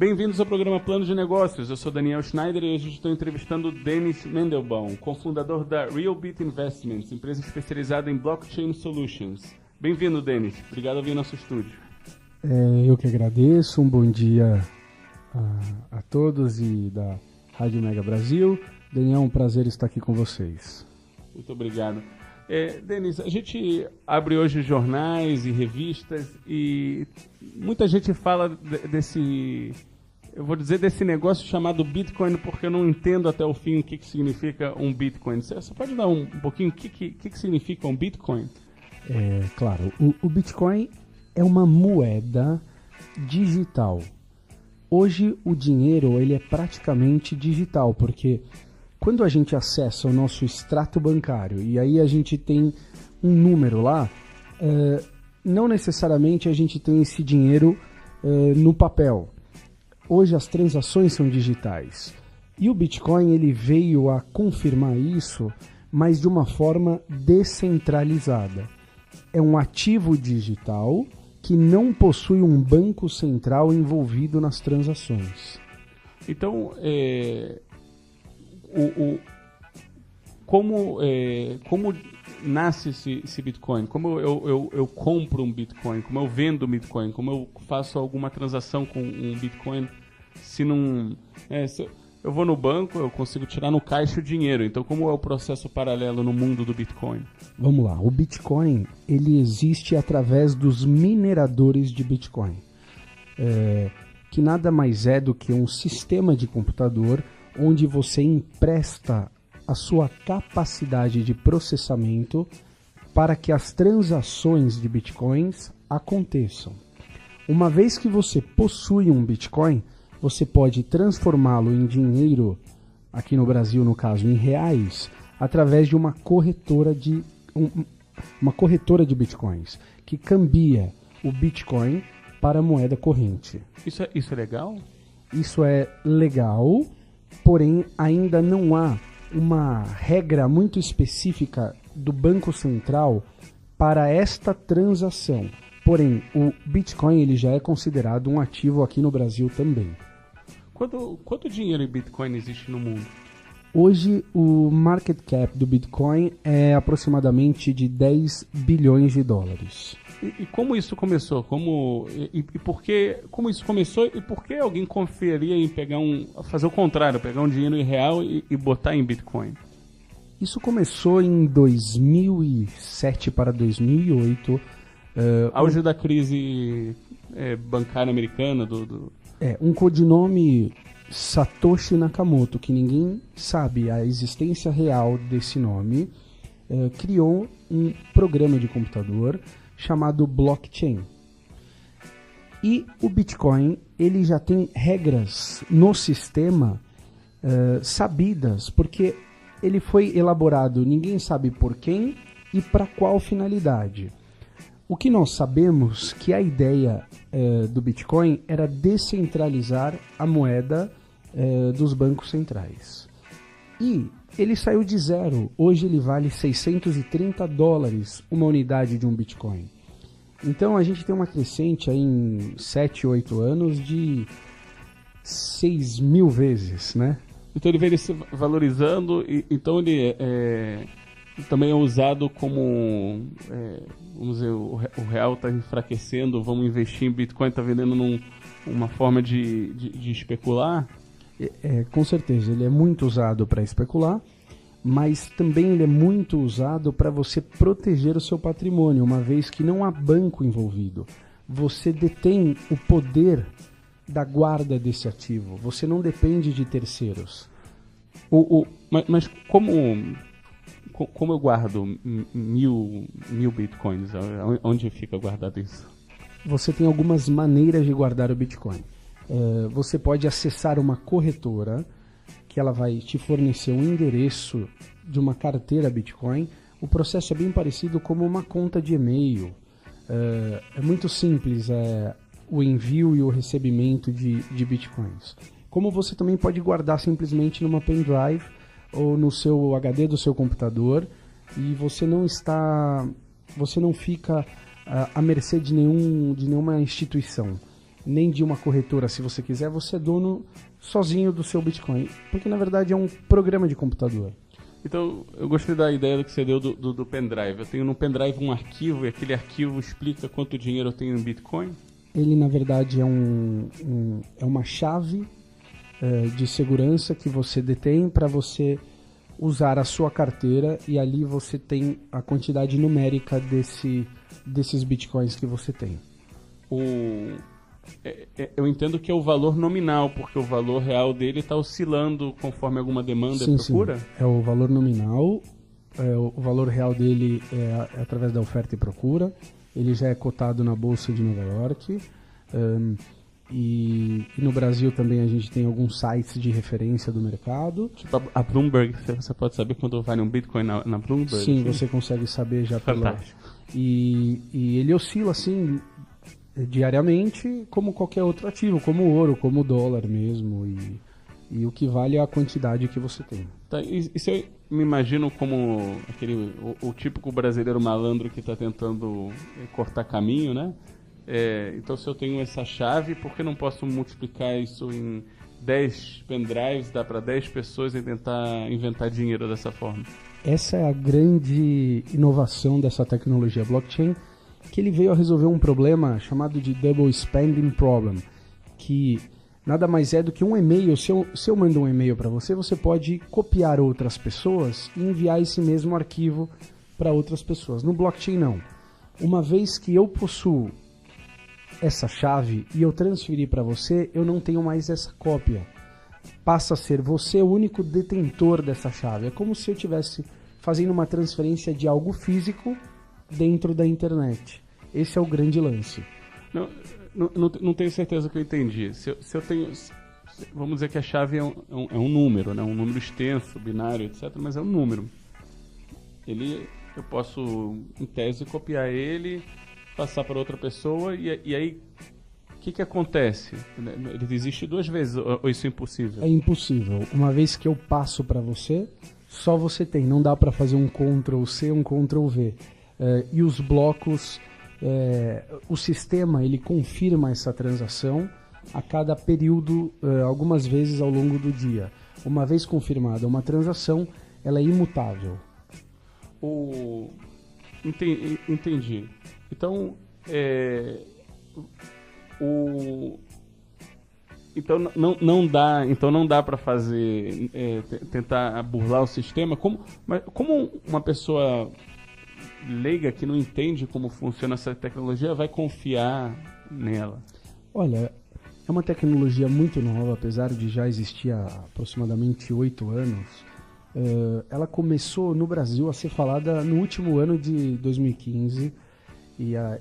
Bem-vindos ao programa Plano de Negócios. Eu sou Daniel Schneider e hoje estou entrevistando Dennis Mendelbaum, cofundador da RealBit Investments, empresa especializada em blockchain solutions. Bem-vindo, Dennis. Obrigado por vir ao nosso estúdio. Eu que agradeço. Um bom dia a todos e da Rádio Mega Brasil. Daniel, um prazer estar aqui com vocês. Muito obrigado. Dennis, a gente abre hoje jornais e revistas e muita gente fala desse negócio chamado Bitcoin, porque eu não entendo até o fim o que significa um Bitcoin. Você pode dar um pouquinho o que significa um Bitcoin? Claro, o Bitcoin é uma moeda digital. Hoje o dinheiro ele é praticamente digital, porque quando a gente acessa o nosso extrato bancário e aí a gente tem um número lá, não necessariamente a gente tem esse dinheiro no papel. Hoje as transações são digitais. E o Bitcoin ele veio a confirmar isso, mas de uma forma descentralizada. É um ativo digital que não possui um banco central envolvido nas transações. Então, como nasce esse Bitcoin? Como eu compro um Bitcoin? Como eu vendo Bitcoin? Como eu faço alguma transação com um Bitcoin? Se eu vou no banco, eu consigo tirar no caixa o dinheiro. Então, como é o processo paralelo no mundo do Bitcoin? Vamos lá. O Bitcoin ele existe através dos mineradores de Bitcoin, que nada mais é do que um sistema de computador onde você empresta a sua capacidade de processamento para que as transações de Bitcoins aconteçam. Uma vez que você possui um Bitcoin, você pode transformá-lo em dinheiro, aqui no Brasil, no caso, em reais, através de uma corretora de Bitcoins, que cambia o Bitcoin para a moeda corrente. Isso é legal? Isso é legal, porém ainda não há uma regra muito específica do Banco Central para esta transação. Porém, o Bitcoin ele já é considerado um ativo aqui no Brasil também. Quanto dinheiro em Bitcoin existe no mundo? Hoje, o market cap do Bitcoin é aproximadamente de 10 bilhões de dólares. E como isso começou? Como isso começou e por que alguém confiaria em fazer o contrário, pegar um dinheiro em real e botar em Bitcoin? Isso começou em 2007 para 2008. Auge da crise bancária americana. Um codinome Satoshi Nakamoto, que ninguém sabe a existência real desse nome, criou um programa de computador chamado blockchain. E o Bitcoin ele já tem regras no sistema sabidas, porque ele foi elaborado, ninguém sabe por quem e para qual finalidade. O que nós sabemos que a ideia do Bitcoin era descentralizar a moeda dos bancos centrais. E ele saiu de zero. Hoje ele vale $630 uma unidade de um Bitcoin. Então a gente tem uma crescente aí em 7, 8 anos de 6 mil vezes, né? Então ele vem se valorizando e então ele também é usado como, vamos dizer, o real está enfraquecendo, vamos investir em Bitcoin, está vendendo uma forma de especular? Com certeza, ele é muito usado para especular, mas também ele é muito usado para você proteger o seu patrimônio, uma vez que não há banco envolvido. Você detém o poder da guarda desse ativo, você não depende de terceiros. Mas como eu guardo mil bitcoins? Onde fica guardado isso? Você tem algumas maneiras de guardar o Bitcoin. Você pode acessar uma corretora que ela vai te fornecer um endereço de uma carteira Bitcoin. O processo é bem parecido como uma conta de e-mail. É muito simples o envio e o recebimento de Bitcoins. Como você também pode guardar simplesmente numa pendrive ou no seu HD do seu computador e você não fica à mercê de nenhuma instituição. nem de uma corretora, se você quiser, você é dono sozinho do seu Bitcoin. Porque, na verdade, é um programa de computador. Então, eu gostei da ideia que você deu do pendrive. Eu tenho no pendrive um arquivo e aquele arquivo explica quanto dinheiro eu tenho em Bitcoin? Ele, na verdade, é uma chave de segurança que você detém para você usar a sua carteira, e ali você tem a quantidade numérica desses Bitcoins que você tem. Eu entendo que é o valor nominal, porque o valor real dele está oscilando conforme alguma demanda e procura? Sim, é o valor nominal, o valor real dele é através da oferta e procura. Ele já é cotado na Bolsa de Nova York, e no Brasil também a gente tem alguns sites de referência do mercado. Tipo a Bloomberg, você pode saber quando vale um Bitcoin na Bloomberg? Sim, você consegue saber já Fantástico. E ele oscila assim diariamente, como qualquer outro ativo, como o ouro, como o dólar mesmo, e o que vale é a quantidade que você tem. Tá, e se eu me imagino como o típico brasileiro malandro que está tentando cortar caminho, né? Então, se eu tenho essa chave, por que não posso multiplicar isso em 10 pendrives, dá para 10 pessoas e tentar inventar dinheiro dessa forma? Essa é a grande inovação dessa tecnologia blockchain, que ele veio a resolver um problema chamado de Double Spending Problem, que nada mais é do que um e-mail. Se eu mando um e-mail para você, você pode copiar outras pessoas e enviar esse mesmo arquivo para outras pessoas. No blockchain, não. Uma vez que eu possuo essa chave e eu transferir para você, eu não tenho mais essa cópia. Passa a ser você o único detentor dessa chave. É como se eu estivesse fazendo uma transferência de algo físico dentro da internet. Esse é o grande lance. Não tenho certeza que eu entendi. Se eu tenho, vamos dizer que a chave é um número, né? Um número extenso, binário, etc. Mas é um número. Eu posso, em tese, copiar ele, passar para outra pessoa e aí o que acontece? Ele existe duas vezes ou isso é impossível? É impossível. Uma vez que eu passo para você, só você tem. Não dá para fazer um Ctrl+C, um Ctrl+V. E os blocos, o sistema ele confirma essa transação a cada período, algumas vezes ao longo do dia. Uma vez confirmada uma transação, ela é imutável. Entendi. Então, então não dá para fazer, tentar burlar o sistema. Como uma pessoa leiga que não entende como funciona essa tecnologia vai confiar nela? Olha, é uma tecnologia muito nova, apesar de já existir há aproximadamente 8 anos. Ela começou no Brasil a ser falada no último ano de 2015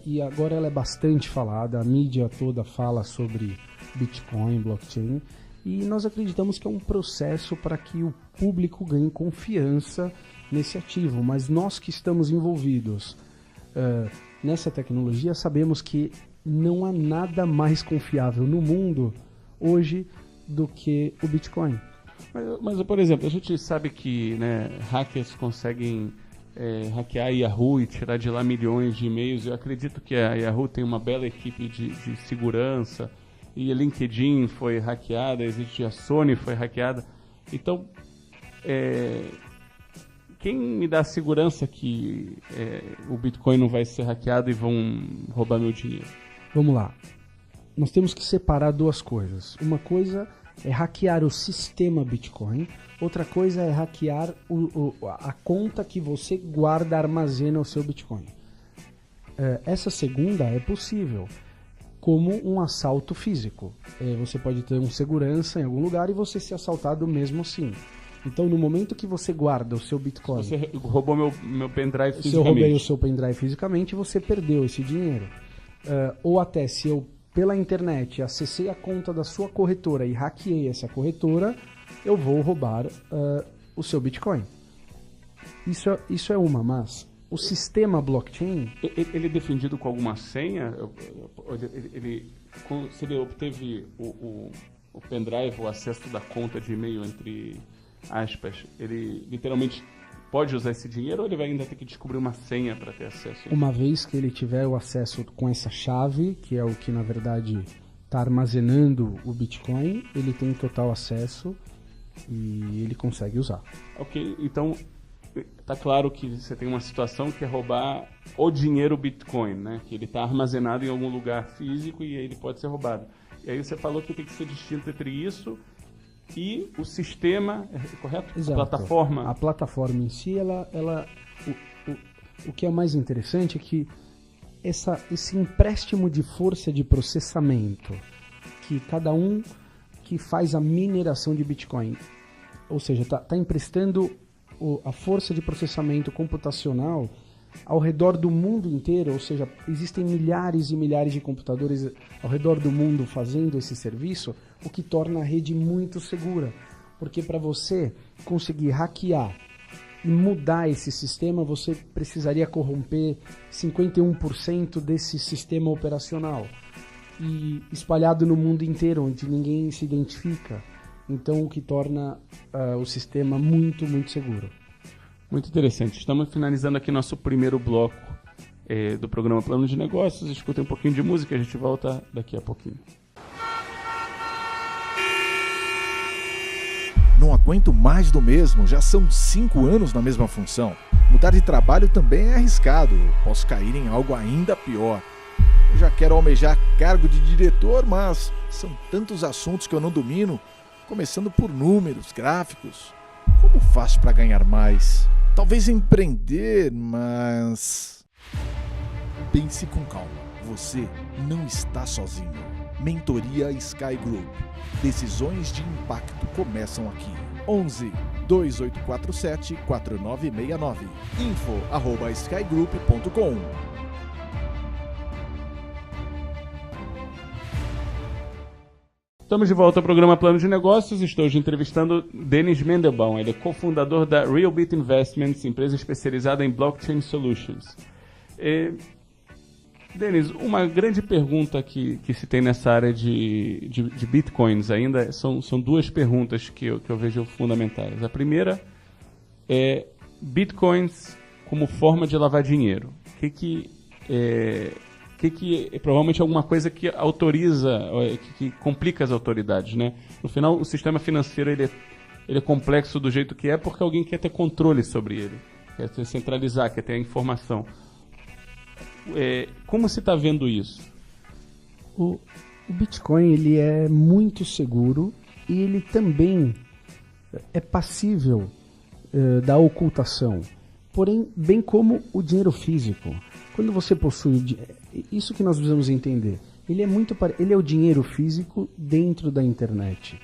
e agora ela é bastante falada. A mídia toda fala sobre Bitcoin, blockchain, e nós acreditamos que é um processo para que o público ganhe confiança nesse ativo, mas nós que estamos envolvidos nessa tecnologia sabemos que não há nada mais confiável no mundo hoje do que o Bitcoin. Mas, por exemplo, a gente sabe que, né, hackers conseguem hackear a Yahoo e tirar de lá milhões de e-mails. Eu acredito que a Yahoo tem uma bela equipe de segurança, e a LinkedIn foi hackeada, a Sony foi hackeada. Então, quem me dá a segurança que o Bitcoin não vai ser hackeado e vão roubar meu dinheiro? Vamos lá. Nós temos que separar duas coisas. Uma coisa é hackear o sistema Bitcoin, outra coisa é hackear a conta que você guarda, armazena o seu Bitcoin. Essa segunda é possível, como um assalto físico. Você pode ter um segurança em algum lugar e você ser assaltado mesmo assim. Então, no momento que você guarda o seu Bitcoin... Você roubou meu pendrive fisicamente. Se eu roubei o seu pendrive fisicamente, você perdeu esse dinheiro. Ou até se eu, pela internet, acessei a conta da sua corretora e hackeei essa corretora, eu vou roubar o seu Bitcoin. Isso é uma, mas o sistema blockchain... Ele é defendido com alguma senha? Se ele obteve o pendrive, o acesso da conta de e-mail, entre aspas, ele literalmente pode usar esse dinheiro ou ele vai ainda ter que descobrir uma senha para ter acesso? Uma vez que ele tiver o acesso com essa chave, que é o que na verdade está armazenando o Bitcoin, ele tem total acesso e ele consegue usar. Ok, então tá claro que você tem uma situação que é roubar o dinheiro Bitcoin, né? Que ele está armazenado em algum lugar físico e ele pode ser roubado. E aí você falou que tem que ser distinto entre isso e o sistema, correto? Exato. A plataforma. A plataforma em si, o que é mais interessante é que esse empréstimo de força de processamento que cada um que faz a mineração de Bitcoin, ou seja, tá emprestando a força de processamento computacional ao redor do mundo inteiro, ou seja, existem milhares e milhares de computadores ao redor do mundo fazendo esse serviço, o que torna a rede muito segura, porque para você conseguir hackear e mudar esse sistema, você precisaria corromper 51% desse sistema operacional e espalhado no mundo inteiro, onde ninguém se identifica. Então, o que torna o sistema muito, muito seguro. Muito interessante. Estamos finalizando aqui nosso primeiro bloco do programa Plano de Negócios. Escutem um pouquinho de música, a gente volta daqui a pouquinho. Não aguento mais do mesmo, já são 5 anos na mesma função. Mudar de trabalho também é arriscado, posso cair em algo ainda pior. Eu já quero almejar cargo de diretor, mas são tantos assuntos que eu não domino, começando por números, gráficos. Como faço para ganhar mais? Talvez empreender, mas... Pense com calma, você não está sozinho. Mentoria Sky Group. Decisões de impacto começam aqui. 11 2847 4969. info@skygroup.com. Estamos de volta ao programa Plano de Negócios. Estou hoje entrevistando Denis Mendelbaum. Ele é cofundador da Realbit Investments, empresa especializada em blockchain solutions. Denis, uma grande pergunta que se tem nessa área de bitcoins ainda são duas perguntas que eu vejo fundamentais. A primeira é bitcoins como forma de lavar dinheiro. Que é provavelmente alguma coisa que autoriza, que complica as autoridades, né? No final, o sistema financeiro ele é complexo do jeito que é porque alguém quer ter controle sobre ele, quer centralizar, quer ter a informação. Como se está vendo isso? O Bitcoin ele é muito seguro e ele também é passível da ocultação, porém, bem como o dinheiro físico. Quando você possui... Isso que nós precisamos entender. Ele é o dinheiro físico dentro da internet.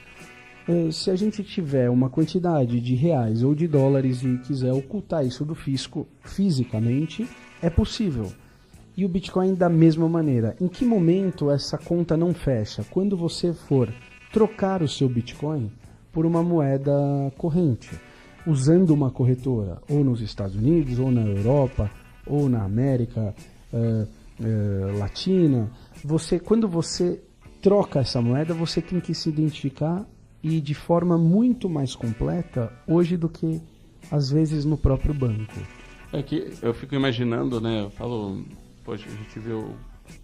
Se a gente tiver uma quantidade de reais ou de dólares e quiser ocultar isso do fisco fisicamente, é possível. E o Bitcoin da mesma maneira. Em que momento essa conta não fecha? Quando você for trocar o seu Bitcoin por uma moeda corrente, usando uma corretora, ou nos Estados Unidos, ou na Europa, ou na América Latina, quando você troca essa moeda, você tem que se identificar e de forma muito mais completa hoje do que às vezes no próprio banco. É que eu fico imaginando, né? Eu falo, poxa, a gente vê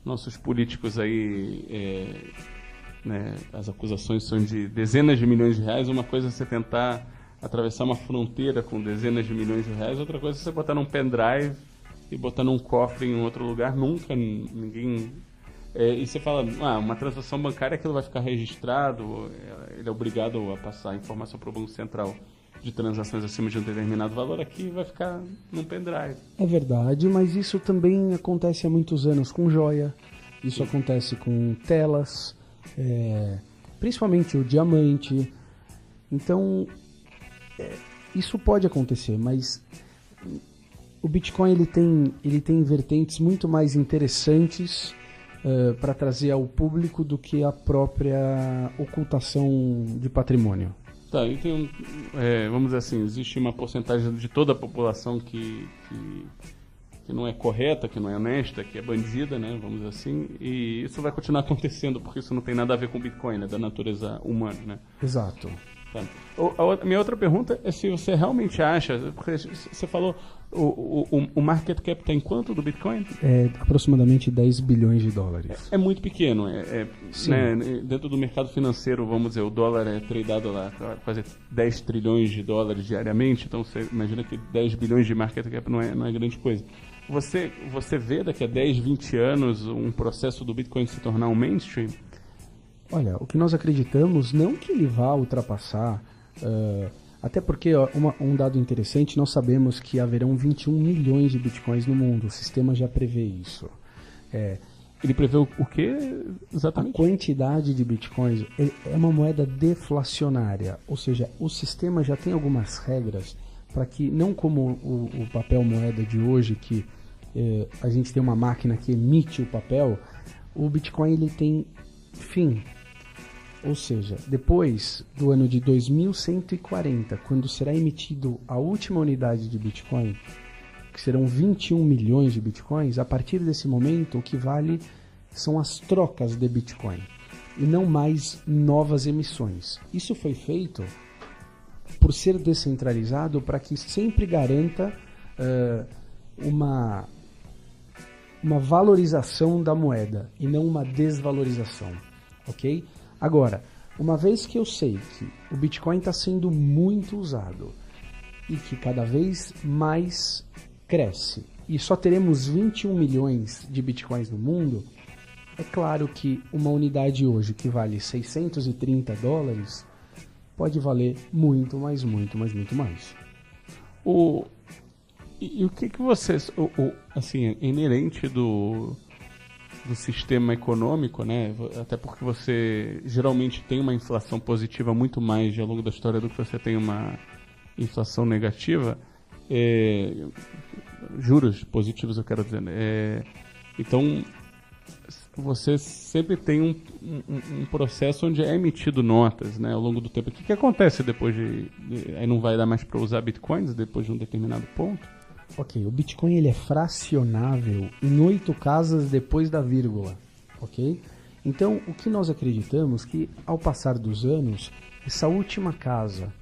nossos políticos aí, né, as acusações são de dezenas de milhões de reais. Uma coisa é você tentar atravessar uma fronteira com dezenas de milhões de reais, outra coisa é você botar num pendrive e botar num cofre em outro lugar. Nunca ninguém... e você fala, uma transação bancária, aquilo vai ficar registrado, ele é obrigado a passar a informação para o Banco Central de transações acima de um determinado valor, aqui vai ficar num pendrive. É verdade, mas isso também acontece há muitos anos com joia, isso acontece com telas, principalmente o diamante. Então, isso pode acontecer, mas o Bitcoin ele tem vertentes muito mais interessantes para trazer ao público do que a própria ocultação de patrimônio. Tá, e tem vamos dizer assim, existe uma porcentagem de toda a população que não é correta, que não é honesta, que é bandida, né, vamos dizer assim, e isso vai continuar acontecendo, porque isso não tem nada a ver com o Bitcoin, é da natureza humana, né? Exato. Tá. A minha outra pergunta é se você realmente acha, porque você falou, o market cap está em quanto do Bitcoin? É aproximadamente 10 bilhões de dólares. É muito pequeno. Né, dentro do mercado financeiro, vamos dizer, o dólar é tradeado lá quase 10 trilhões de dólares diariamente, então você imagina que 10 bilhões de market cap não é grande coisa. Você vê daqui a 10, 20 anos um processo do Bitcoin se tornar um mainstream? Olha, o que nós acreditamos, não que ele vá ultrapassar, até porque um dado interessante, nós sabemos que haverão 21 milhões de bitcoins no mundo, o sistema já prevê isso. Ele prevê o quê exatamente? A quantidade de bitcoins é uma moeda deflacionária, ou seja, o sistema já tem algumas regras para que, não como o papel moeda de hoje, que a gente tem uma máquina que emite o papel, o Bitcoin ele tem fim. Ou seja, depois do ano de 2140, quando será emitido a última unidade de Bitcoin, que serão 21 milhões de Bitcoins, a partir desse momento o que vale são as trocas de Bitcoin e não mais novas emissões. Isso foi feito por ser descentralizado para que sempre garanta uma valorização da moeda e não uma desvalorização, ok? Agora, uma vez que eu sei que o Bitcoin está sendo muito usado e que cada vez mais cresce e só teremos 21 milhões de Bitcoins no mundo, é claro que uma unidade hoje que vale 630 dólares pode valer muito mais. E o que vocês... assim, é inerente do sistema econômico, né? Até porque você geralmente tem uma inflação positiva muito mais ao longo da história do que você tem uma inflação negativa. Juros positivos, eu quero dizer. Então, você sempre tem um processo onde é emitido notas, né, ao longo do tempo. O que acontece depois aí não vai dar mais para usar bitcoins depois de um determinado ponto? Ok, o Bitcoin ele é fracionável em 8 casas depois da vírgula, ok? Então, o que nós acreditamos que, ao passar dos anos, essa última casa,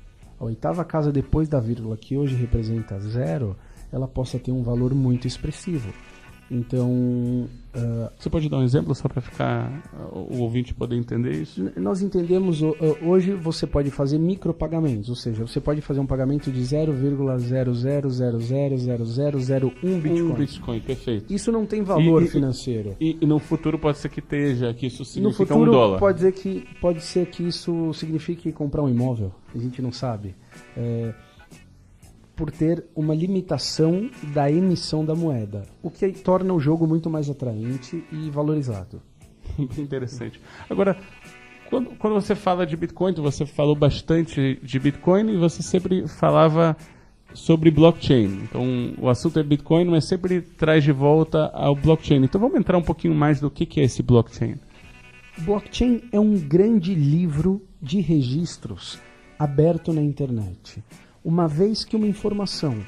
a 8ª casa depois da vírgula, que hoje representa 0, ela possa ter um valor muito expressivo. Então... Você pode dar um exemplo só para o ouvinte poder entender isso? Nós entendemos, hoje você pode fazer micropagamentos, ou seja, você pode fazer um pagamento de 0,00000001 Bitcoin. Um Bitcoin, perfeito. Isso não tem valor financeiro. E no futuro pode ser que isso significa $1. No futuro pode ser que isso signifique comprar um imóvel, a gente não sabe. Por ter uma limitação da emissão da moeda, o que torna o jogo muito mais atraente e valorizado. Interessante. Agora, quando você fala de Bitcoin, você falou bastante de Bitcoin e você sempre falava sobre blockchain. Então, o assunto é Bitcoin, mas sempre traz de volta ao blockchain. Então, vamos entrar um pouquinho mais do que é esse blockchain. Blockchain é um grande livro de registros aberto na internet. Uma vez que uma informação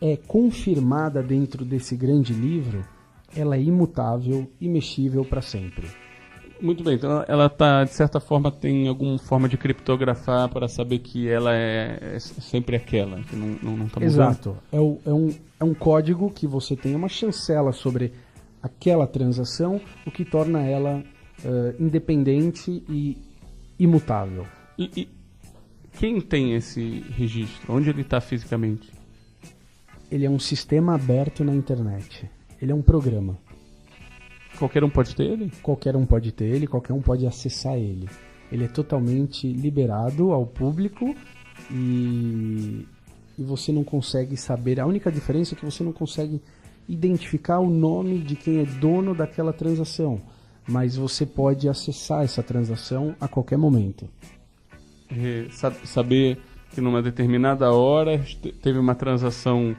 é confirmada dentro desse grande livro, ela é imutável, imexível para sempre. Muito bem, então ela tá, de certa forma, tem alguma forma de criptografar para saber que ela é sempre aquela, que não está mudando. Exato, é um código que você tem uma chancela sobre aquela transação, o que torna ela independente e imutável. E quem tem esse registro? Onde ele está fisicamente? Ele é um sistema aberto na internet. Ele é um programa. Qualquer um pode ter ele? Qualquer um pode ter ele, qualquer um pode acessar ele. Ele é totalmente liberado ao público e você não consegue saber. A única diferença é que você não consegue identificar o nome de quem é dono daquela transação. Mas você pode acessar essa transação a qualquer momento. Saber que numa determinada hora teve uma transação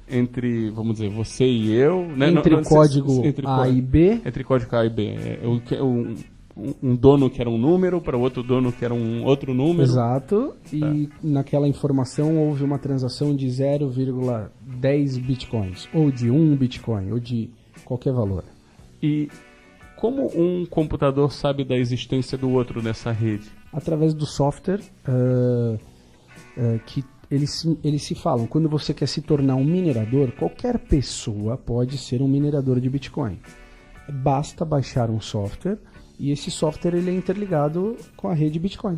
entre, vamos dizer, você e eu, né? Entre o código A e B. Entre código A e B. Um dono que era um número para o outro dono que era um outro número. Exato. E naquela informação houve uma transação de 0,10 bitcoins, ou de 1 bitcoin, ou de qualquer valor. E como um computador sabe da existência do outro nessa rede? através do software que eles se falam. Quando você quer se tornar um minerador, qualquer pessoa pode ser um minerador de Bitcoin. Basta baixar um software e esse software ele é interligado com a rede Bitcoin.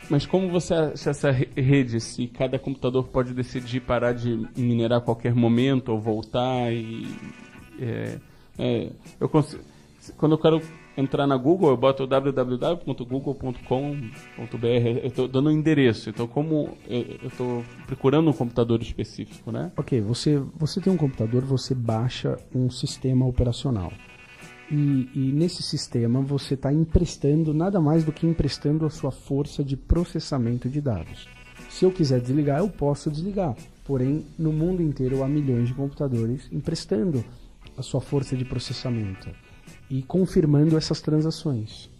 Mas como você acha essa rede, se cada computador pode decidir parar de minerar a qualquer momento ou voltar? Quando eu quero entrar na Google, eu boto www.google.com.br, eu estou dando um endereço. Então, como eu estou procurando um computador específico, né? Ok, você tem um computador, você baixa um sistema operacional. E nesse sistema você está emprestando, nada mais do que emprestando a sua força de processamento de dados. Se eu quiser desligar, eu posso desligar. Porém, no mundo inteiro há milhões de computadores emprestando a sua força de processamento e confirmando essas transações.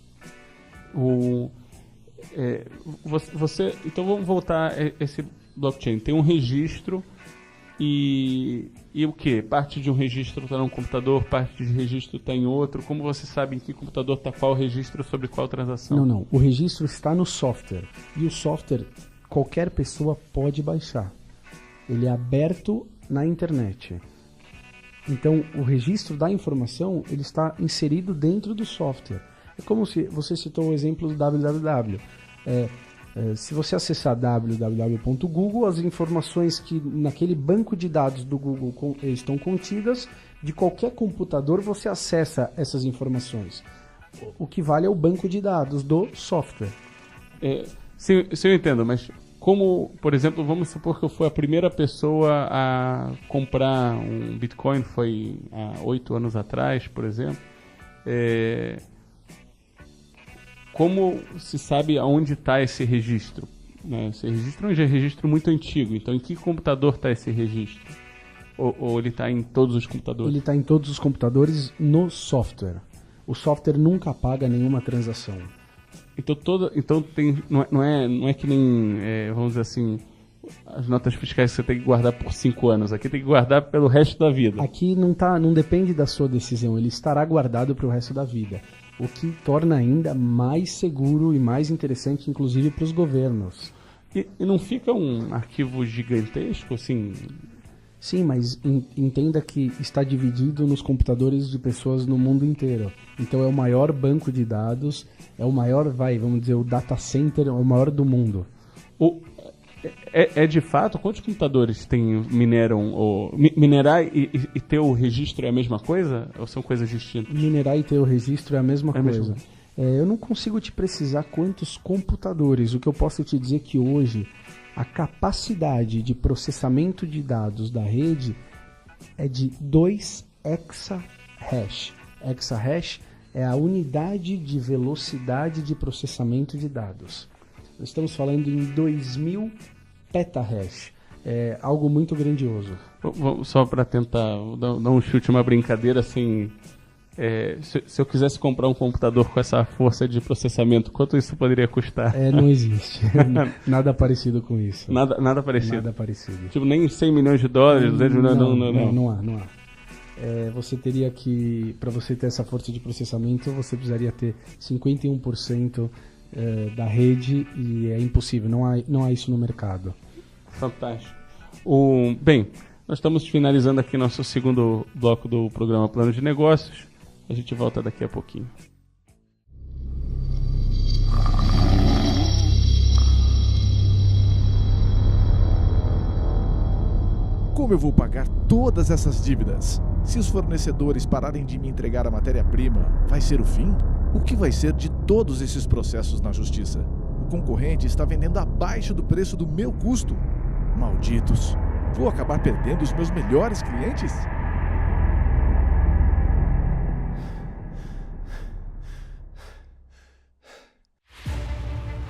Então vamos voltar a esse blockchain. Tem um registro e o que? Parte de um registro está num computador, parte de registro está em outro. Como você sabe em que computador está qual registro sobre qual transação? Não. O registro está no software. E o software qualquer pessoa pode baixar. Ele é aberto na internet. Então, o registro da informação ele está inserido dentro do software. É como se você citou o exemplo do www. Se você acessar www.google, as informações que naquele banco de dados do Google estão contidas, de qualquer computador você acessa essas informações. O que vale é o banco de dados do software. Sim, eu entendo, mas como, por exemplo, vamos supor que eu fui a primeira pessoa a comprar um Bitcoin, foi há 8 anos atrás, por exemplo. Como se sabe aonde está esse registro? Né? Esse registro é um registro muito antigo, então em que computador está esse registro? Ou ele está em todos os computadores? Ele está em todos os computadores no software. O software nunca apaga nenhuma transação. Então tem, não é que nem, vamos dizer assim, as notas fiscais que você tem que guardar por 5 anos. Aqui tem que guardar pelo resto da vida. Aqui não depende da sua decisão, ele estará guardado para o resto da vida. O que torna ainda mais seguro e mais interessante, inclusive, para os governos. E não fica um arquivo gigantesco, assim? Sim, mas entenda que está dividido nos computadores de pessoas no mundo inteiro. Então é o maior banco de dados, é o maior, vamos dizer, o data center, é o maior do mundo. De fato, quantos computadores mineram? Minerar e ter o registro é a mesma coisa? Ou são coisas distintas? Minerar e ter o registro é a mesma coisa. Eu não consigo te precisar quantos computadores. O que eu posso te dizer é que hoje a capacidade de processamento de dados da rede é de 2 exahash. Exahash é a unidade de velocidade de processamento de dados. Estamos falando em 2000 petahash. É algo muito grandioso. Só para tentar dar um chute, uma brincadeira assim. Se eu quisesse comprar um computador com essa força de processamento, quanto isso poderia custar? Não existe. Nada parecido com isso. Nada parecido? Nada parecido. Tipo, nem 100 milhões de dólares, 200 milhões? Não há. Você teria que, para você ter essa força de processamento, você precisaria ter 51% da rede e é impossível, não há isso no mercado. Fantástico. Bem, nós estamos finalizando aqui nosso segundo bloco do programa Plano de Negócios. A gente volta daqui a pouquinho. Como eu vou pagar todas essas dívidas? Se os fornecedores pararem de me entregar a matéria-prima, vai ser o fim? O que vai ser de todos esses processos na justiça? O concorrente está vendendo abaixo do preço do meu custo. Malditos! Vou acabar perdendo os meus melhores clientes?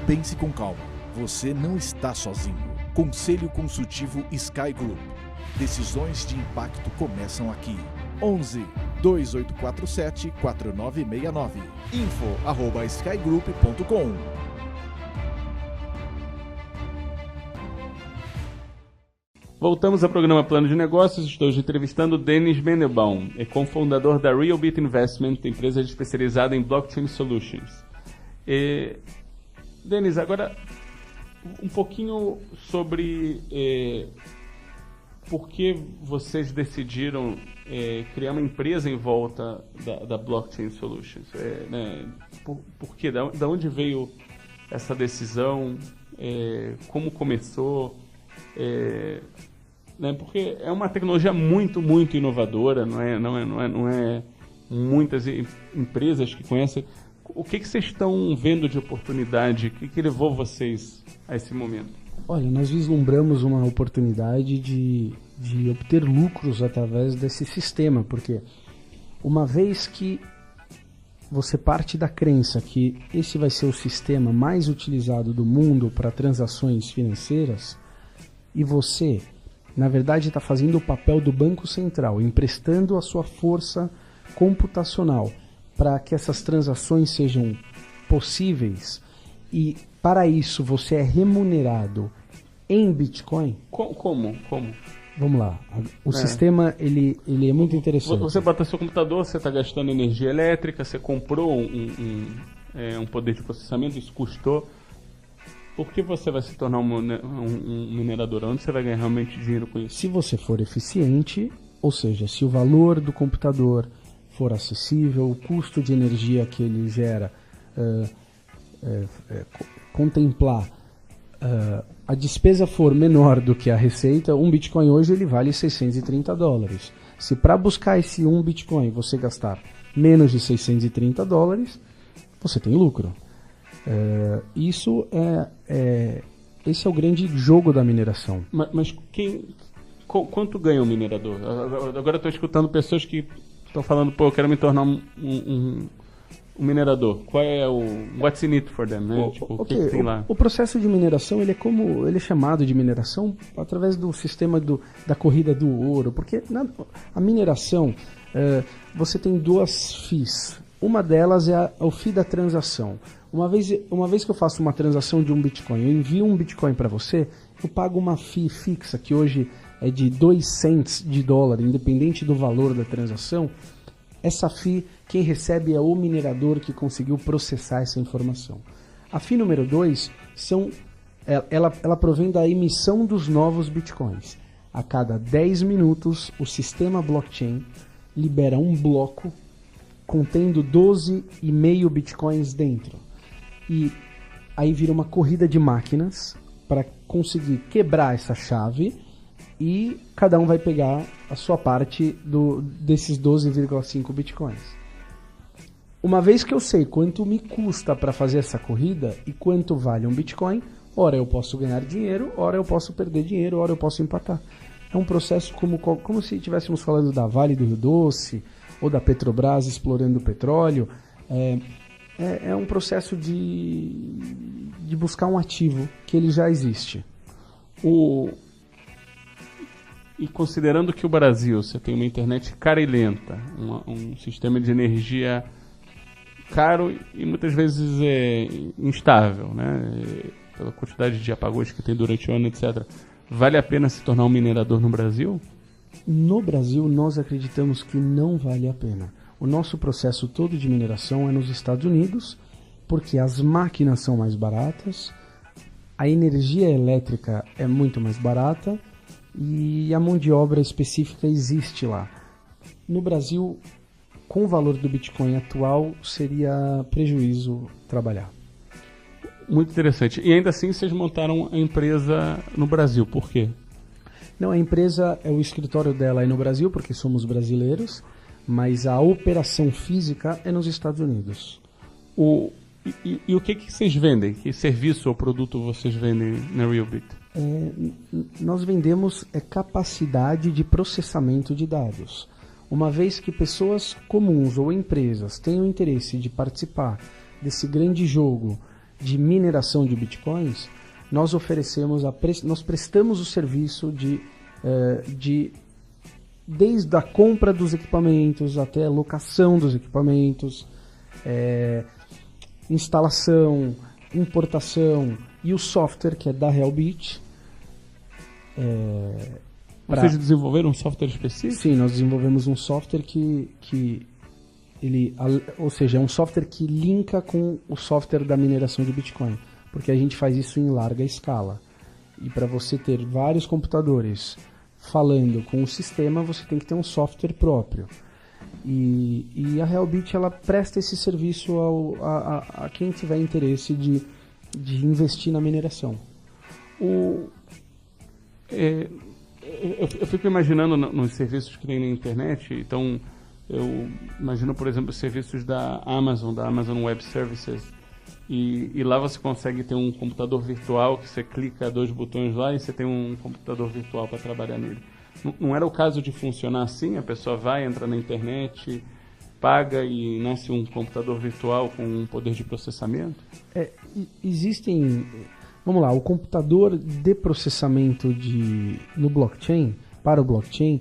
Pense com calma. Você não está sozinho. Conselho Consultivo Sky Group. Decisões de impacto começam aqui. 11 2847 4969. info@skygroup.com. Voltamos ao programa Plano de Negócios. Estou entrevistando Denis Mandelbaum, é cofundador da Realbit Investment, empresa especializada em blockchain solutions. Denis, agora um pouquinho sobre por que vocês decidiram criar uma empresa em volta da blockchain solutions. Por quê? Da onde veio essa decisão? Como começou? Porque é uma tecnologia muito, muito inovadora, não é muitas empresas que conhecem. O que vocês estão vendo de oportunidade? O que levou vocês a esse momento? Olha, nós vislumbramos uma oportunidade de obter lucros através desse sistema, porque uma vez que você parte da crença que esse vai ser o sistema mais utilizado do mundo para transações financeiras, e você, na verdade, está fazendo o papel do Banco Central, emprestando a sua força computacional para que essas transações sejam possíveis, e para isso você é remunerado em Bitcoin. Como? Vamos lá. O sistema ele é muito interessante. Você bota seu computador, você está gastando energia elétrica, você comprou um poder de processamento, isso custou. Por que você vai se tornar um minerador? Onde você vai ganhar realmente dinheiro com isso? Se você for eficiente, ou seja, se o valor do computador for acessível, o custo de energia que ele gera contemplar a despesa for menor do que a receita, um Bitcoin hoje ele vale $630. Se para buscar esse um Bitcoin você gastar menos de $630, você tem lucro. Esse é o grande jogo da mineração. Mas quanto ganha um minerador? Agora eu estou escutando pessoas que estão falando, eu quero me tornar um minerador. Qual é what's in it for them, né? O que tem lá? O processo de mineração, ele é chamado de mineração através do sistema da corrida do ouro, porque a mineração, você tem duas FIIs. Uma delas é o FII da transação. Uma vez que eu faço uma transação de um Bitcoin, eu envio um Bitcoin para você, eu pago uma FII fixa, que hoje é de 2 cents de dólar, independente do valor da transação. Essa FII, quem recebe é o minerador que conseguiu processar essa informação. A FII número 2, ela provém da emissão dos novos Bitcoins. A cada 10 minutos, o sistema blockchain libera um bloco contendo 12,5 Bitcoins dentro. E aí vira uma corrida de máquinas para conseguir quebrar essa chave, e cada um vai pegar a sua parte desses 12,5 Bitcoins. Uma vez que eu sei quanto me custa para fazer essa corrida e quanto vale um Bitcoin, ora eu posso ganhar dinheiro, ora eu posso perder dinheiro, ora eu posso empatar. É um processo como se estivéssemos falando da Vale do Rio Doce ou da Petrobras explorando o petróleo. É um processo de buscar um ativo que ele já existe. E considerando que o Brasil, você tem uma internet cara e lenta, um sistema de energia caro e muitas vezes instável, né? Pela quantidade de apagões que tem durante o ano, etc. Vale a pena se tornar um minerador no Brasil? No Brasil, nós acreditamos que não vale a pena. O nosso processo todo de mineração é nos Estados Unidos, porque as máquinas são mais baratas, a energia elétrica é muito mais barata e a mão de obra específica existe lá. No Brasil, com o valor do Bitcoin atual, seria prejuízo trabalhar. Muito interessante. E ainda assim vocês montaram a empresa no Brasil. Por quê? Não, a empresa, o escritório dela é no Brasil, porque somos brasileiros, mas a operação física é nos Estados Unidos. E o que vocês vendem? Que serviço ou produto vocês vendem na Realbit? Nós vendemos capacidade de processamento de dados. Uma vez que pessoas comuns ou empresas tenham interesse de participar desse grande jogo de mineração de bitcoins, nós prestamos o serviço desde a compra dos equipamentos até a locação dos equipamentos, instalação, importação, e o software que é da Realbit Vocês desenvolveram um software específico? Sim, nós desenvolvemos um software que ele, ou seja, é um software que linka com o software da mineração de Bitcoin, porque a gente faz isso em larga escala. E para você ter vários computadores falando com o sistema, você tem que ter um software próprio. E a Realbit, ela presta esse serviço a quem tiver interesse de investir na mineração. Eu fico imaginando nos serviços que tem na internet, então eu imagino, por exemplo, os serviços da Amazon Web Services, e lá você consegue ter um computador virtual que você clica 2 botões lá e você tem um computador virtual para trabalhar nele. Não era o caso de funcionar assim? A pessoa vai, entra na internet, paga e nasce um computador virtual com um poder de processamento? Existem... Vamos lá, o computador de processamento no blockchain, para o blockchain,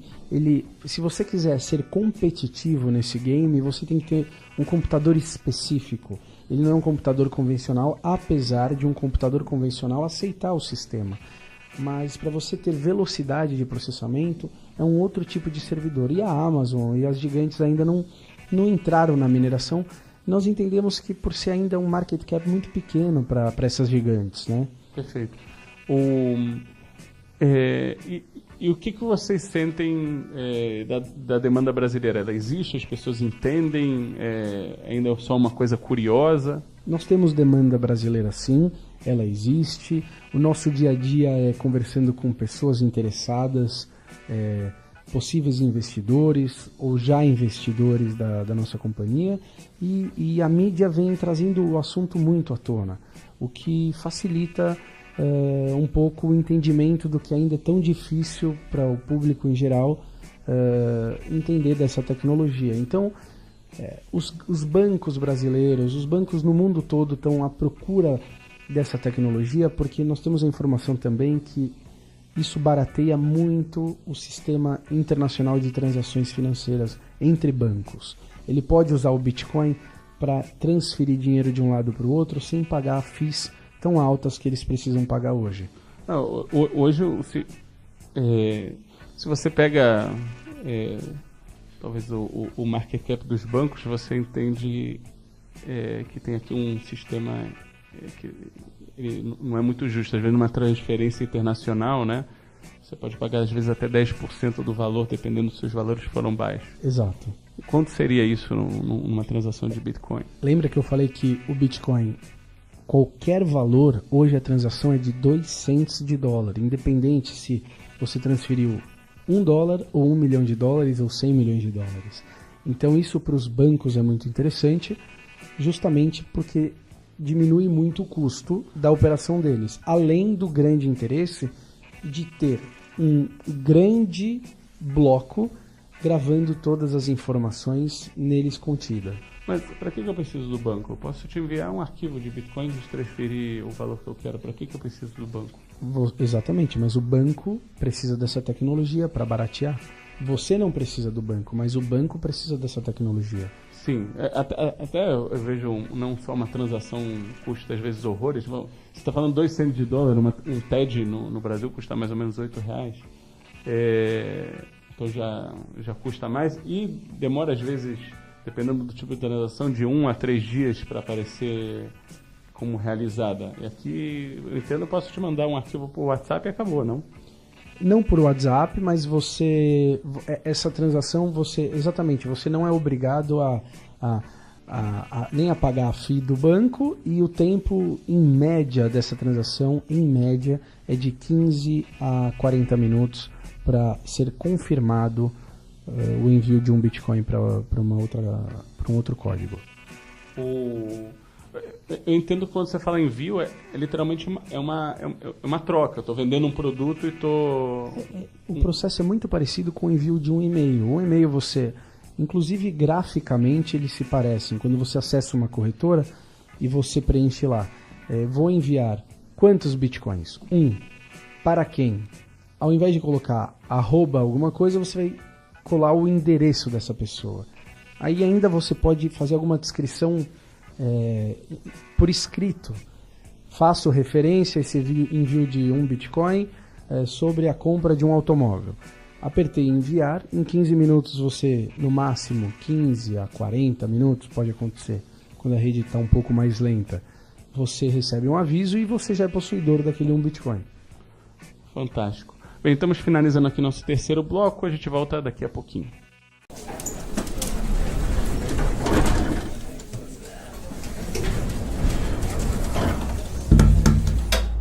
se você quiser ser competitivo nesse game, você tem que ter um computador específico. Ele não é um computador convencional, apesar de um computador convencional aceitar o sistema. Mas para você ter velocidade de processamento, é um outro tipo de servidor. E a Amazon e as gigantes ainda não entraram na mineração. Nós entendemos que por ser ainda um market cap muito pequeno para essas gigantes, né? Perfeito. E o que vocês sentem da demanda brasileira? Ela existe? As pessoas entendem? Ainda é só uma coisa curiosa? Nós temos demanda brasileira, sim. Ela existe. O nosso dia a dia é conversando com pessoas interessadas, possíveis investidores ou já investidores da nossa companhia, e a mídia vem trazendo o assunto muito à tona, o que facilita um pouco o entendimento do que ainda é tão difícil para o público em geral entender dessa tecnologia. Então, os bancos brasileiros, os bancos no mundo todo estão à procura dessa tecnologia, porque nós temos a informação também que isso barateia muito o sistema internacional de transações financeiras entre bancos. Ele pode usar o Bitcoin para transferir dinheiro de um lado para o outro sem pagar fees tão altas que eles precisam pagar hoje. Hoje, se você pega talvez o market cap dos bancos, você entende que tem aqui um sistema que ele não é muito justo. Às vezes numa transferência internacional, né, você pode pagar às vezes até 10% do valor, dependendo se os valores foram baixos. Exato. Quanto seria isso numa transação de Bitcoin? Lembra que eu falei que o Bitcoin, qualquer valor, hoje a transação é de 2 cents de dólar, independente se você transferiu $1 ou $1 milhão ou 100 milhões de dólares. Então isso para os bancos é muito interessante, justamente porque diminui muito o custo da operação deles, além do grande interesse de ter um grande bloco gravando todas as informações neles contidas. Mas para que eu preciso do banco? Eu posso te enviar um arquivo de Bitcoin e transferir o valor que eu quero. Para que eu preciso do banco? Exatamente, mas o banco precisa dessa tecnologia para baratear. Você não precisa do banco, mas o banco precisa dessa tecnologia. Sim, até eu vejo não só uma transação custa às vezes horrores. Você está falando 2 cents de dólar, um TED no Brasil custa mais ou menos R$8. Então já custa mais e demora às vezes, dependendo do tipo de transação, de 1 a 3 dias para aparecer como realizada. E aqui, eu entendo, eu posso te mandar um arquivo por WhatsApp e acabou, não? Não por WhatsApp, mas essa transação, exatamente, você não é obrigado nem a pagar a fee do banco, e o tempo em média dessa transação, em média, é de 15 a 40 minutos para ser confirmado o envio de um Bitcoin para um outro código. Eu entendo que quando você fala envio, é literalmente uma troca. Eu estou vendendo um produto e estou... O processo é muito parecido com o envio de um e-mail. Um e-mail você... Inclusive, graficamente, eles se parecem. Quando você acessa uma corretora e você preenche lá, vou enviar quantos Bitcoins? 1. Para quem? Ao invés de colocar alguma coisa, você vai colar o endereço dessa pessoa. Aí ainda você pode fazer alguma descrição por escrito. Faço referência a esse envio de um Bitcoin sobre a compra de um automóvel. apertei em enviar, em 15 minutos você, no máximo 15 a 40 minutos, pode acontecer, quando a rede está um pouco mais lenta, você recebe um aviso e você já é possuidor daquele 1 Bitcoin. Fantástico. Bem, estamos finalizando aqui nosso terceiro bloco, a gente volta daqui a pouquinho.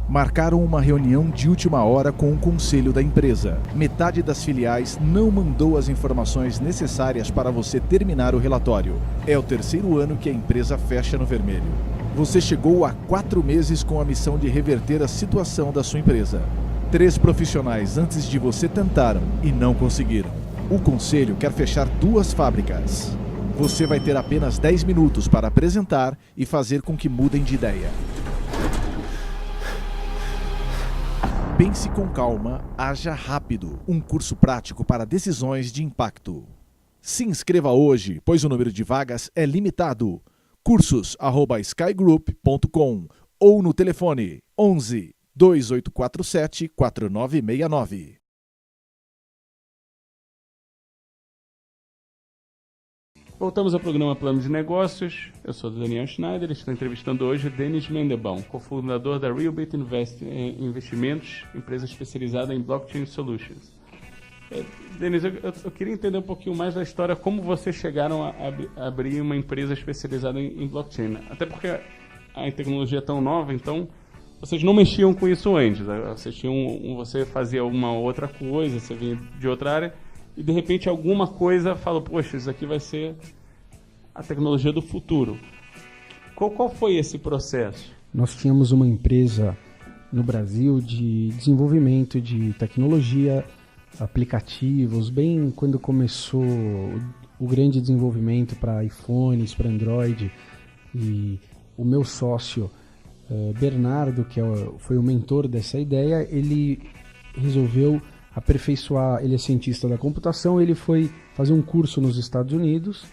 Marcaram uma reunião de última hora com o conselho da empresa. Metade das filiais não mandou as informações necessárias para você terminar o relatório. É o terceiro ano que a empresa fecha no vermelho. Você chegou a 4 meses com a missão de reverter a situação da sua empresa. 3 profissionais antes de você tentaram e não conseguiram. O conselho quer fechar 2 fábricas. Você vai ter apenas 10 minutos para apresentar e fazer com que mudem de ideia. Pense com calma, haja rápido. Um curso prático para decisões de impacto. Se inscreva hoje, pois o número de vagas é limitado. cursos@skygroup.com ou no telefone 11 2847 4969. Voltamos ao programa Plano de Negócios. Eu sou o Daniel Schneider e estou entrevistando hoje o Denis Mendelbaum, cofundador da Realbit Investimentos, empresa especializada em Blockchain Solutions. Denis, eu queria entender um pouquinho mais da história, como vocês chegaram a abrir uma empresa especializada em blockchain. Até porque a tecnologia é tão nova, então vocês não mexiam com isso antes. Você fazia alguma outra coisa, você vinha de outra área, e de repente alguma coisa falou, poxa, isso aqui vai ser a tecnologia do futuro. Qual foi esse processo? Nós tínhamos uma empresa no Brasil de desenvolvimento de tecnologia, aplicativos, bem quando começou o grande desenvolvimento para iPhones, para Android, e o meu sócio Bernardo, que foi o mentor dessa ideia, ele resolveu aperfeiçoar, ele é cientista da computação, ele foi fazer um curso nos Estados Unidos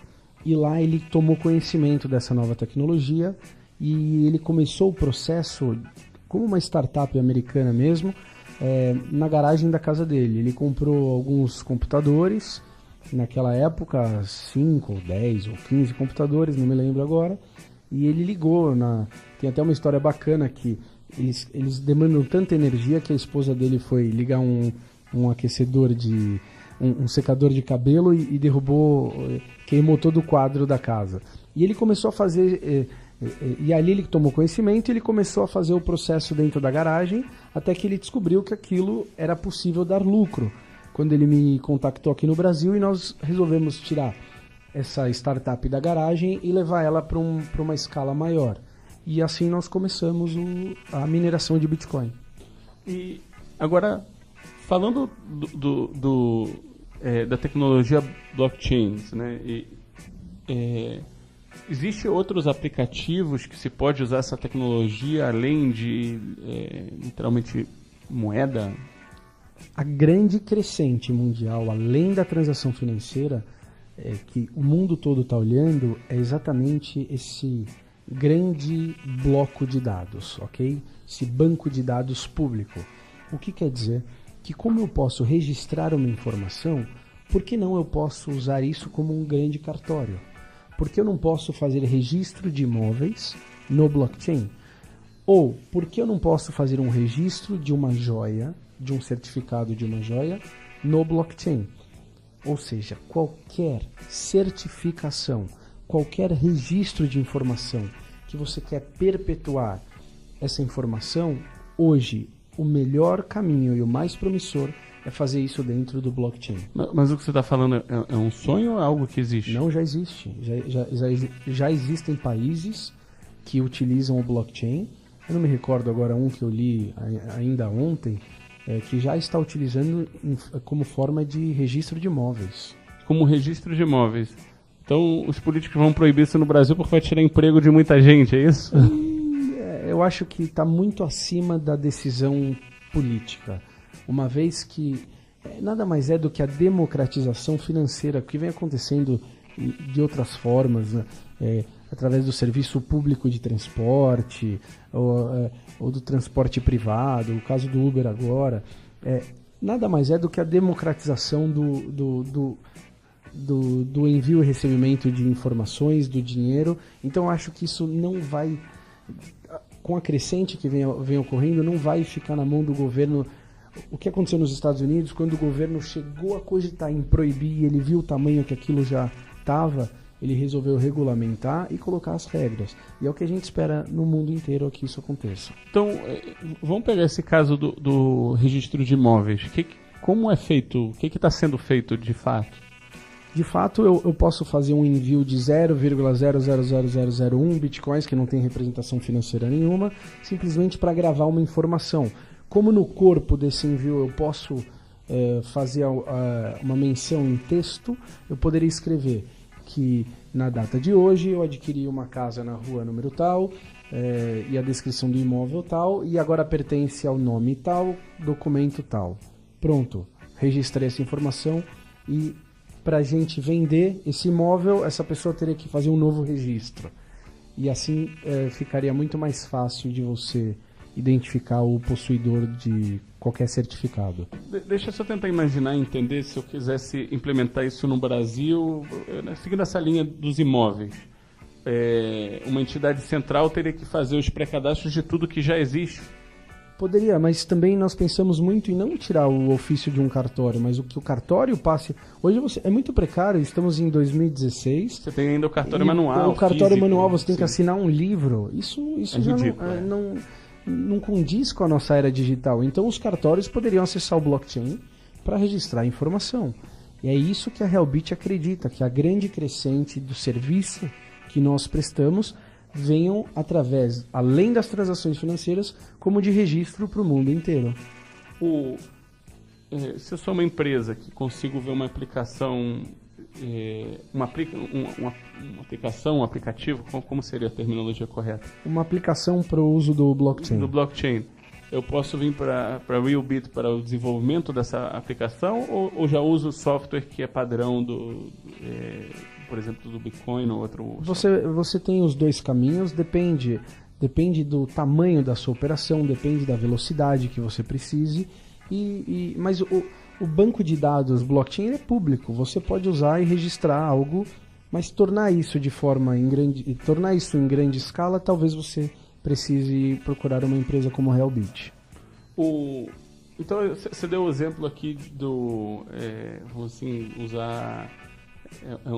e lá ele tomou conhecimento dessa nova tecnologia e ele começou o processo como uma startup americana mesmo, na garagem da casa dele. Ele comprou alguns computadores, naquela época 5, ou 10 ou 15 computadores, não me lembro agora, e ele ligou, tem até uma história bacana que eles demandam tanta energia que a esposa dele foi ligar um aquecedor um secador de cabelo e queimou todo o quadro da casa. E ele começou a fazer, e ali ele tomou conhecimento e ele começou a fazer o processo dentro da garagem, até que ele descobriu que aquilo era possível dar lucro. Quando ele me contactou aqui no Brasil e nós resolvemos tirar essa startup da garagem e levar ela para uma escala maior. E assim nós começamos a mineração de Bitcoin. E agora, falando da tecnologia blockchain, né? Existem outros aplicativos que se pode usar essa tecnologia além de literalmente moeda? A grande crescente mundial, além da transação financeira, que o mundo todo está olhando, é exatamente esse grande bloco de dados, ok? Esse banco de dados público. O que quer dizer? Que como eu posso registrar uma informação, por que não eu posso usar isso como um grande cartório? Por que eu não posso fazer registro de imóveis no blockchain? Ou por que eu não posso fazer um registro de uma joia, de um certificado de uma joia, no blockchain? Ou seja, qualquer certificação, qualquer registro de informação que você quer perpetuar essa informação, hoje o melhor caminho e o mais promissor é fazer isso dentro do blockchain. Mas o que você está falando é um sonho ou é algo que existe? Não, já existe. Já existem países que utilizam o blockchain. Eu não me recordo agora um que eu li ainda ontem, que já está utilizando como forma de registro de imóveis. Como registro de imóveis. Então os políticos vão proibir isso no Brasil porque vai tirar emprego de muita gente, é isso? Eu acho que está muito acima da decisão política. Uma vez que nada mais é do que a democratização financeira que vem acontecendo de outras formas, né? Através do serviço público de transporte ou do transporte privado, o caso do Uber agora. nada mais é do que a democratização do envio e recebimento de informações, do dinheiro. Então eu acho que isso não vai, com a crescente que vem ocorrendo, não vai ficar na mão do governo. O que aconteceu nos Estados Unidos, quando o governo chegou a cogitar em proibir, ele viu o tamanho que aquilo já estava, ele resolveu regulamentar e colocar as regras. E é o que a gente espera no mundo inteiro que isso aconteça. Então, vamos pegar esse caso do registro de imóveis. Como é feito? O que está sendo feito de fato? De fato, eu posso fazer um envio de 0,000001 bitcoins, que não tem representação financeira nenhuma, simplesmente para gravar uma informação. Como no corpo desse envio eu posso fazer uma menção em texto, eu poderia escrever que na data de hoje eu adquiri uma casa na rua número tal, e a descrição do imóvel tal, e agora pertence ao nome tal, documento tal. Pronto, registrei essa informação e para a gente vender esse imóvel, essa pessoa teria que fazer um novo registro. E assim ficaria muito mais fácil de você identificar o possuidor de qualquer certificado. Deixa eu só tentar imaginar e entender, se eu quisesse implementar isso no Brasil, seguindo essa linha dos imóveis. Uma entidade central teria que fazer os pré-cadastros de tudo que já existe. Poderia, mas também nós pensamos muito em não tirar o ofício de um cartório, mas o que o cartório passe... Hoje é muito precário, estamos em 2016. Você tem ainda o cartório manual. O cartório físico, manual você tem sim. que assinar um livro. Isso já ridículo, não condiz com a nossa era digital. Então os cartórios poderiam acessar o blockchain para registrar a informação. E é isso que a Helbit acredita, que a grande crescente do serviço que nós prestamos venham através, além das transações financeiras, como de registro para o mundo inteiro. Se eu sou uma empresa que consigo ver uma aplicação, um aplicativo, como seria a terminologia correta? Uma aplicação para o uso do blockchain. Do blockchain. Eu posso vir para Realbit para o desenvolvimento dessa aplicação ou já uso o software que é padrão por exemplo, do Bitcoin ou outro... Você tem os dois caminhos, depende do tamanho da sua operação, depende da velocidade que você precise, mas o banco de dados blockchain é público, você pode usar e registrar algo, mas tornar isso em grande escala, talvez você precise procurar uma empresa como a Helbit. Então, você deu o exemplo aqui vamos assim, usar...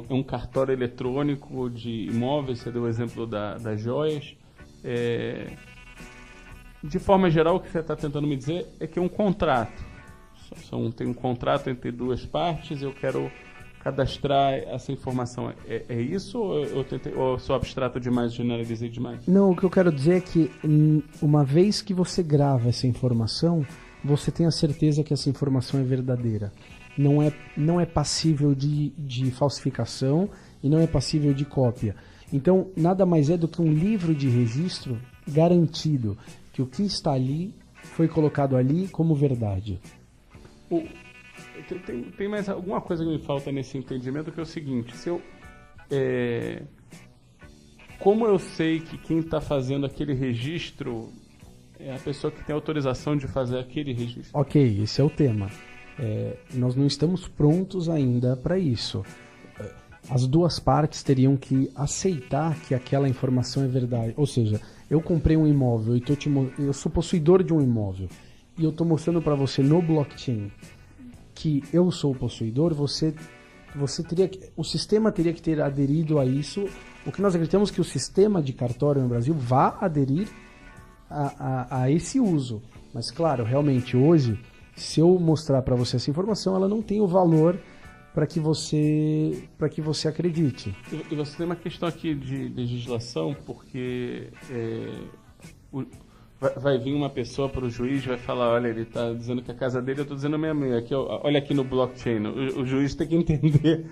É um cartório eletrônico de imóveis, você deu o exemplo das joias. De forma geral, o que você está tentando me dizer é que é um contrato. Tem um contrato entre duas partes, eu quero cadastrar essa informação. É isso ou eu sou abstrato demais, generalizei demais? Não, o que eu quero dizer é que uma vez que você grava essa informação, você tem a certeza que essa informação é verdadeira. Não é passível de falsificação e não é passível de cópia. Então, nada mais é do que um livro de registro garantido que o que está ali foi colocado ali como verdade. Tem mais alguma coisa que me falta nesse entendimento, que é o seguinte: como eu sei que quem está fazendo aquele registro é a pessoa que tem autorização de fazer aquele registro? Ok, esse é o tema. Nós não estamos prontos ainda para isso. As duas partes teriam que aceitar que aquela informação é verdade. Ou seja, eu comprei um imóvel e eu sou possuidor de um imóvel e eu estou mostrando para você no blockchain que eu sou o possuidor, o sistema teria que ter aderido a isso. O que nós acreditamos que o sistema de cartório no Brasil vá aderir a esse uso. Mas claro, realmente hoje, se eu mostrar para você essa informação, ela não tem o valor para que você acredite. E você tem uma questão aqui de legislação, porque vai vir uma pessoa para o juiz e vai falar: olha, ele está dizendo que a casa dele, eu estou dizendo a minha. Aqui, olha aqui no blockchain. O juiz tem que entender,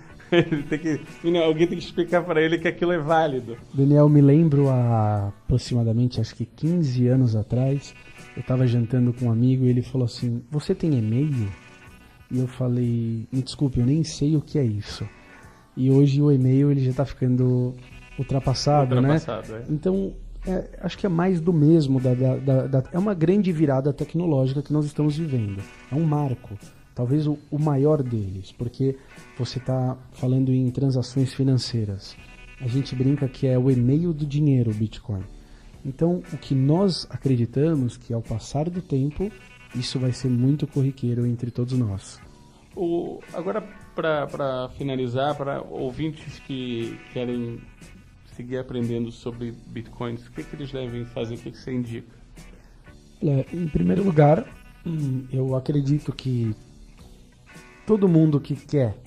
alguém tem que explicar para ele que aquilo é válido. Daniel, me lembro há aproximadamente, acho que 15 anos atrás, eu estava jantando com um amigo e ele falou assim: você tem e-mail? E eu falei: me desculpe, eu nem sei o que é isso. E hoje o e-mail ele já está ficando ultrapassado, né? É. Então, acho que é mais do mesmo. É uma grande virada tecnológica que nós estamos vivendo. É um marco, talvez o maior deles, porque você está falando em transações financeiras. A gente brinca que é o e-mail do dinheiro, o Bitcoin. Então, o que nós acreditamos que ao passar do tempo, isso vai ser muito corriqueiro entre todos nós. Agora, para finalizar, para ouvintes que querem seguir aprendendo sobre Bitcoins, o que eles devem fazer? O que você indica? Em primeiro lugar, eu acredito que todo mundo que quer,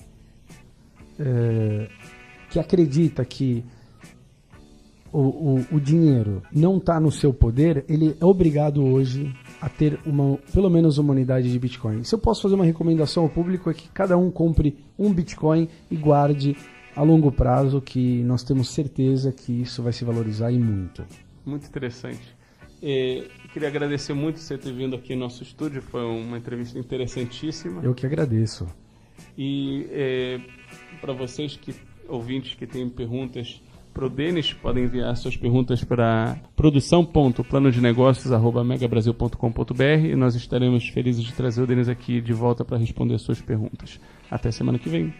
que acredita que o dinheiro não está no seu poder, ele é obrigado hoje a ter pelo menos uma unidade de Bitcoin. Se eu posso fazer uma recomendação ao público é que cada um compre um Bitcoin e guarde a longo prazo, que nós temos certeza que isso vai se valorizar e muito. Muito interessante. Queria agradecer muito você ter vindo aqui no nosso estúdio, foi uma entrevista interessantíssima. Eu que agradeço. E para vocês ouvintes que têm perguntas para o Denis, podem enviar suas perguntas para produção.planodenegócios@megabrasil.com.br e nós estaremos felizes de trazer o Denis aqui de volta para responder suas perguntas. Até semana que vem.